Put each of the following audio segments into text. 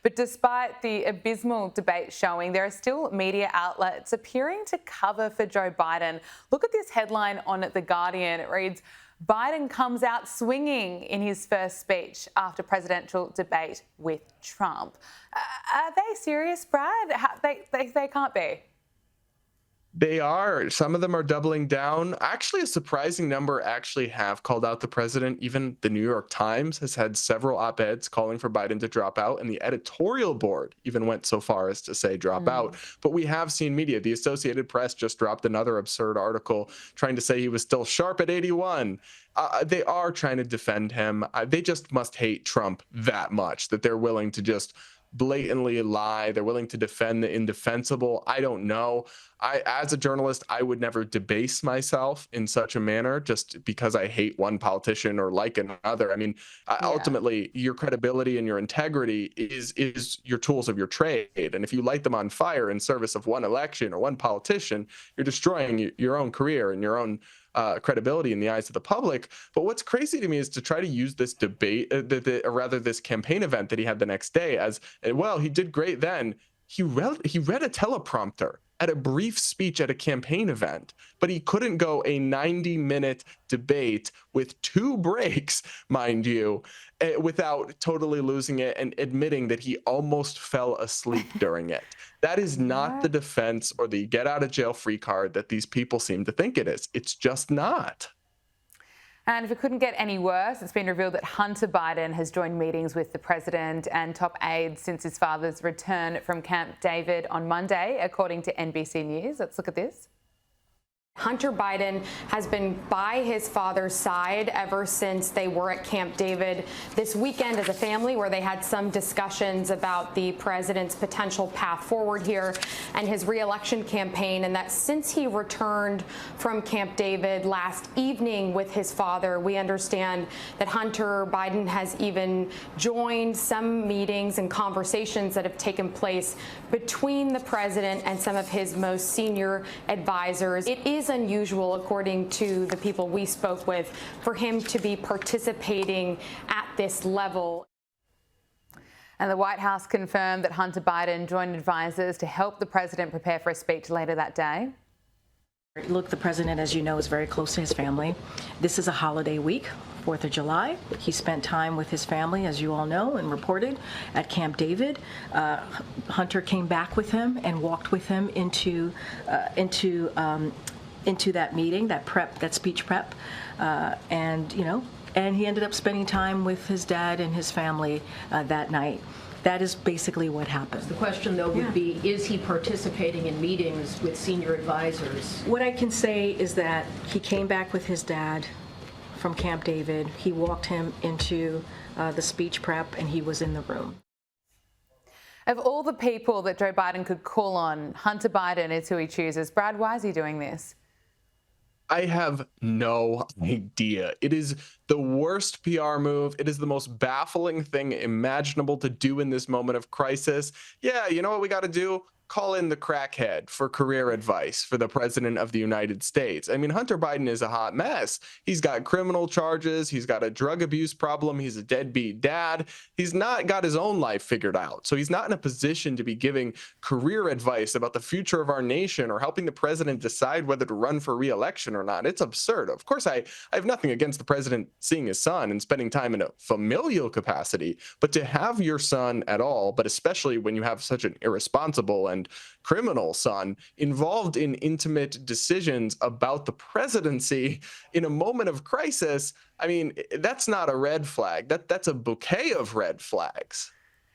But despite the abysmal debate showing, there are still media outlets appearing to cover for Joe Biden. Look at this headline on The Guardian. It reads, Biden comes out swinging in his first speech after presidential debate with Trump. Are they serious, Brad? They can't be. They are. Some of them are doubling down. Actually, a surprising number actually have called out the president. Even the New York Times has had several op-eds calling for Biden to drop out, and the editorial board even went so far as to say drop out. But we have seen media. The Associated Press just dropped another absurd article trying to say he was still sharp at 81. They are trying to defend him. They just must hate Trump that much that they're willing to just blatantly lie. They're willing to defend the indefensible. I don't know. As a journalist, I would never debase myself in such a manner just because I hate one politician or like another. I mean, ultimately, your credibility and your integrity is your tools of your trade. And if you light them on fire in service of one election or one politician, you're destroying your own career and your own credibility in the eyes of the public. But what's crazy to me is to try to use this debate, or rather this campaign event that he had the next day as, well, he did great then. He read a teleprompter at a brief speech at a campaign event, but he couldn't go a 90-minute debate with 2 breaks, mind you, without totally losing it and admitting that he almost fell asleep during it. That is not the defense or the get out of jail free card that these people seem to think it is. It's just not. And if it couldn't get any worse, it's been revealed that Hunter Biden has joined meetings with the president and top aides since his father's return from Camp David on Monday, according to NBC News. Let's look at this. Hunter Biden has been by his father's side ever since they were at Camp David this weekend as a family, where they had some discussions about the president's potential path forward here and his re-election campaign, and that since he returned from Camp David last evening with his father, we understand that Hunter Biden has even joined some meetings and conversations that have taken place between the president and some of his most senior advisors. It is unusual, according to the people we spoke with, for him to be participating at this level. And the White House confirmed that Hunter Biden joined advisors to help the president prepare for a speech later that day. Look, the president, as you know, is very close to his family. This is a holiday week, 4th of July. He spent time with his family, as you all know and reported, at Camp David. Hunter came back with him and walked with him into that meeting, that speech prep, and he ended up spending time with his dad and his family that night. That is basically what happened. The question, though, would be, is he participating in meetings with senior advisors? What I can say is that he came back with his dad from Camp David. He walked him into the speech prep, and he was in the room. Of all the people that Joe Biden could call on, Hunter Biden is who he chooses. Brad, why is he doing this? I have no idea. It is the worst PR move. It is the most baffling thing imaginable to do in this moment of crisis. Yeah, you know what we got to do? Call in the crackhead for career advice for the president of the United States. I mean, Hunter Biden is a hot mess. He's got criminal charges. He's got a drug abuse problem. He's a deadbeat dad. He's not got his own life figured out. So he's not in a position to be giving career advice about the future of our nation or helping the president decide whether to run for re-election or not. It's absurd. Of course, I have nothing against the president seeing his son and spending time in a familial capacity, but to have your son at all, but especially when you have such an irresponsible and criminal son involved in intimate decisions about the presidency in a moment of crisis, I mean, that's not a red flag. That's a bouquet of red flags.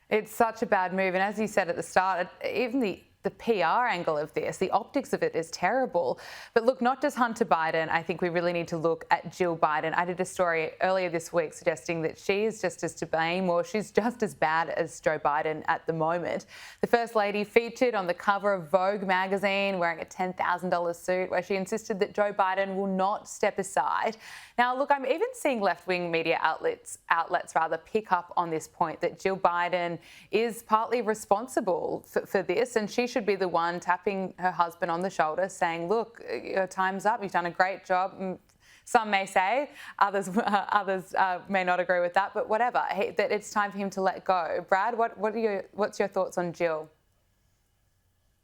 It's such a bad move. And as you said at the start, even the PR angle of this, the optics of it is terrible. But look, not just Hunter Biden, I think we really need to look at Jill Biden. I did a story earlier this week suggesting that she is just as to blame, or she's just as bad as Joe Biden at the moment. The First Lady featured on the cover of Vogue magazine wearing a $10,000 suit, where she insisted that Joe Biden will not step aside. Now, look, I'm even seeing left-wing media outlets pick up on this point that Jill Biden is partly responsible for this, and she should be the one tapping her husband on the shoulder saying, look, your time's up, you've done a great job, some may say, others may not agree with that, but whatever, that it's time for him to let go. Brad, what's your thoughts on Jill?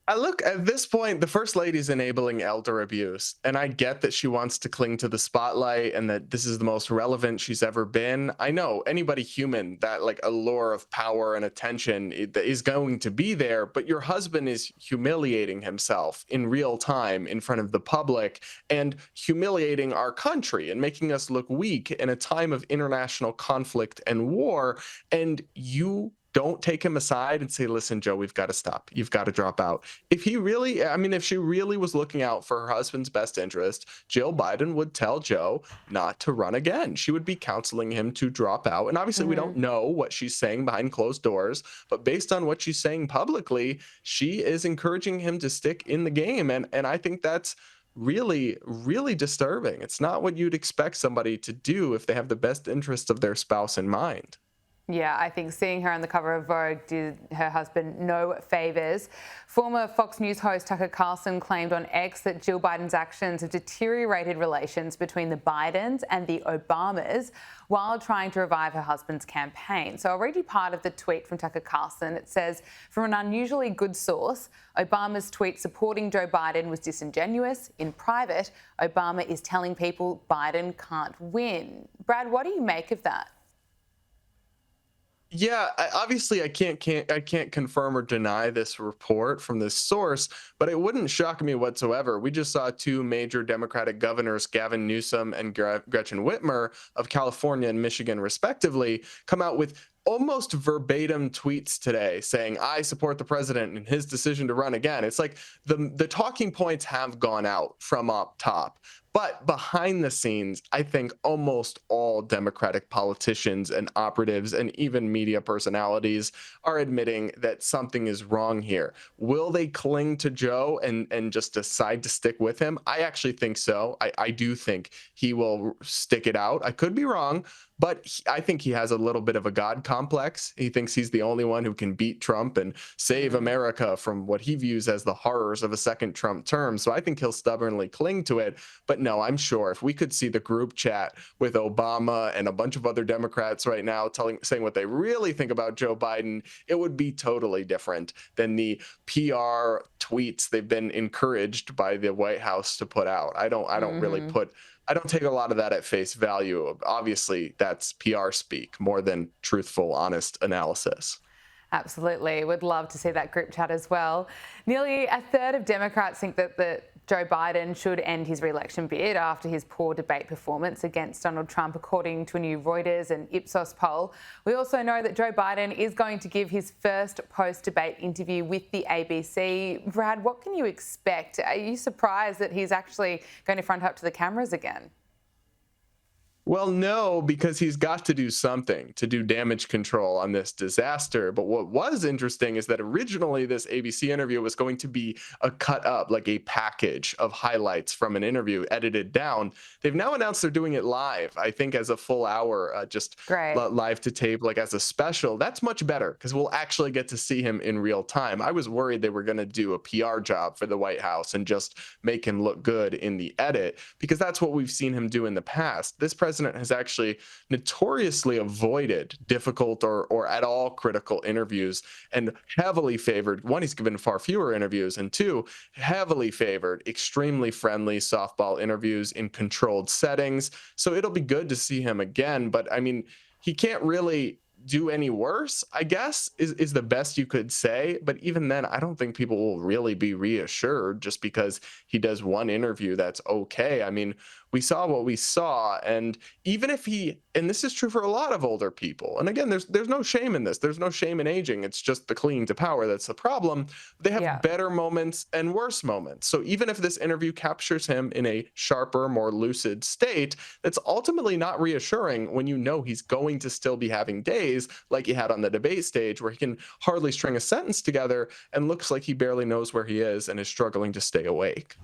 I look at this point, the First Lady's enabling elder abuse, and I get that she wants to cling to the spotlight and that this is the most relevant she's ever been. I know anybody human, that like allure of power and attention is going to be there, but your husband is humiliating himself in real time in front of the public and humiliating our country and making us look weak in a time of international conflict and war. And you don't take him aside and say, listen, Joe, we've got to stop. You've got to drop out. If he really, I mean, if she really was looking out for her husband's best interest, Jill Biden would tell Joe not to run again. She would be counseling him to drop out. And obviously, we don't know what she's saying behind closed doors, but based on what she's saying publicly, she is encouraging him to stick in the game. And I think that's really, really disturbing. It's not what you'd expect somebody to do if they have the best interest of their spouse in mind. Yeah, I think seeing her on the cover of Vogue did her husband no favours. Former Fox News host Tucker Carson claimed on X that Jill Biden's actions have deteriorated relations between the Bidens and the Obamas while trying to revive her husband's campaign. So I'll read you part of the tweet from Tucker Carson. It says, from an unusually good source, Obama's tweet supporting Joe Biden was disingenuous. In private, Obama is telling people Biden can't win. Brad, what do you make of that? Yeah, obviously I can't confirm or deny this report from this source, but it wouldn't shock me whatsoever. We just saw two major Democratic governors, Gavin Newsom and Gretchen Whitmer of California and Michigan, respectively, come out with almost verbatim tweets today saying, I support the president in his decision to run again. It's like the talking points have gone out from up top. But behind the scenes, I think almost all Democratic politicians and operatives and even media personalities are admitting that something is wrong here. Will they cling to Joe and just decide to stick with him? I actually think so. I do think he will stick it out. I could be wrong, but I think he has a little bit of a God complex. He thinks he's the only one who can beat Trump and save America from what he views as the horrors of a second Trump term. So I think he'll stubbornly cling to it. But no, I'm sure if we could see the group chat with Obama and a bunch of other Democrats right now saying what they really think about Joe Biden, it would be totally different than the PR tweets they've been encouraged by the White House to put out. I don't take a lot of that at face value. Obviously, that's PR speak more than truthful, honest analysis. Absolutely. Would love to see that group chat as well. Nearly a third of Democrats think that Joe Biden should end his re-election bid after his poor debate performance against Donald Trump, according to a new Reuters and Ipsos poll. We also know that Joe Biden is going to give his first post-debate interview with the ABC. Brad, what can you expect? Are you surprised that he's actually going to front up to the cameras again? Well, no, because he's got to do something to do damage control on this disaster. But what was interesting is that originally this ABC interview was going to be a cut up, like a package of highlights from an interview edited down. They've now announced they're doing it live, I think as a full hour, live to tape, like as a special. That's much better because we'll actually get to see him in real time. I was worried they were going to do a PR job for the White House and just make him look good in the edit, because that's what we've seen him do in the past. This president has actually notoriously avoided difficult or at all critical interviews and heavily favored, one, he's given far fewer interviews, and two, heavily favored extremely friendly softball interviews in controlled settings. So it'll be good to see him again, but I mean, he can't really do any worse, I guess, is the best you could say. But even then, I don't think people will really be reassured just because he does one interview that's okay. I mean, we saw what we saw, and even if and this is true for a lot of older people, and again, there's no shame in this. There's no shame in aging. It's just the clinging to power that's the problem. They have better moments and worse moments. So even if this interview captures him in a sharper, more lucid state, that's ultimately not reassuring when you know he's going to still be having days like he had on the debate stage where he can hardly string a sentence together and looks like he barely knows where he is and is struggling to stay awake.